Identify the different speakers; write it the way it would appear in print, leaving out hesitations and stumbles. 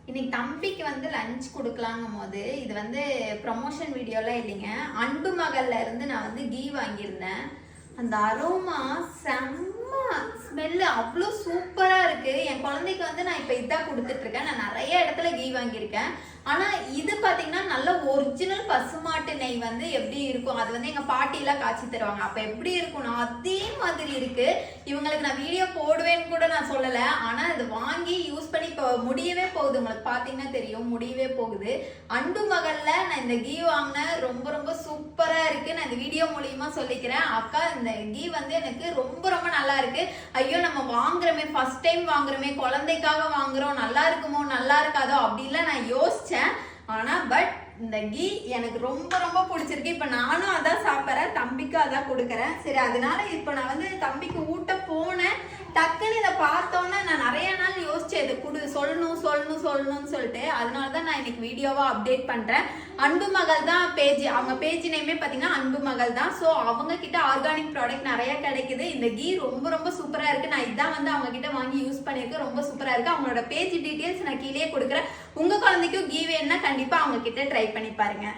Speaker 1: இன்னைக்கு தம்பிக்கு வந்து லஞ்ச் கொடுக்கலாங்கும் போது இது வந்து ப்ரமோஷன் வீடியோலாம் இல்லைங்க. அன்பு மகள்ல இருந்து நான் வந்து கீ வாங்கியிருந்தேன். அந்த அரோமா செம்ம ஸ்மெல்லு அவ்வளோ சூப்பராக இருக்குது. என் குழந்தைக்கு வந்து நான் இப்போ இதான் கொடுத்துட்ருக்கேன். நான் நிறைய இடத்துல கீ வாங்கியிருக்கேன். ஆனால் இது பார்த்தீங்கன்னா நல்ல ஒரிஜினல் பசுமாட்டு நெய் வந்து எப்படி இருக்கும், அது வந்து எங்கள் பாட்டிலாம் காய்ச்சி தருவாங்க. அப்போ எப்படி இருக்கும்னா அதே மாதிரி இருக்குது. இவங்களுக்கு நான் வீடியோ போடுவேன்னு கூட நான் சொல்லலை. ஆனால் இது வாங்கி யூஸ் பண்ணி இப்போ முடியவே போகுது. உங்களுக்கு பார்த்தீங்கன்னா தெரியும், முடியவே போகுது. அன்பு மகளில் நான் இந்த கீ வாங்கினேன். ரொம்ப ரொம்ப சூப்பராக இருக்குது. நான் இந்த வீடியோ மூலியமாக சொல்லிக்கிறேன். அக்கா இந்த கீ வந்து எனக்கு ரொம்ப ரொம்ப நல்லா இருக்கு. ஐயோ நம்ம வாங்குறோமே, ஃபர்ஸ்ட் டைம் வாங்குறோமே, குழந்தைக்காக வாங்குறோம், நல்லா இருக்குமோ நல்லா இருக்காதோ அப்படிலாம் நான் யோசிச்சேன். ஆனா பட் இந்த கீ எனக்கு ரொம்ப ரொம்ப பிடிச்சிருக்கு. இப்ப நானும் அதான் சாப்பிட்றேன், தம்பிக்கும் அதான் கொடுக்குறேன். சரி, அதனால இப்ப நான் வந்து தம்பிக்கு ஊட்ட போனேன். டக்குன்னு இதை பார்த்தோன்னே நான் நிறைய நாள் யோசிச்சேன், இதை சொல்லணும்னு சொல்லிட்டு. அதனாலதான் நான் இன்னைக்கு வீடியோவா அப்டேட் பண்றேன். அன்பு மகள் தான் பேஜ், அவங்க பேஜ் நேமே பார்த்தீங்கன்னா அன்பு மகள் தான். ஸோ அவங்க கிட்ட ஆர்கானிக் ப்ராடக்ட் நிறைய கிடைக்குது. இந்த கீ ரொம்ப ரொம்ப சூப்பரா இருக்கு. நான் இதான் வந்து அவங்க கிட்ட வாங்கி யூஸ் பண்ணியிருக்கேன். ரொம்ப சூப்பரா இருக்கு. அவங்களோட பேஜ் டீட்டெயில்ஸ் நான் கீழே கொடுக்குறேன். உங்க குழந்தைக்கும் கீ வேணும்னா கண்டிப்பா அவங்க கிட்ட ட்ரை பண்ணி பாருங்க.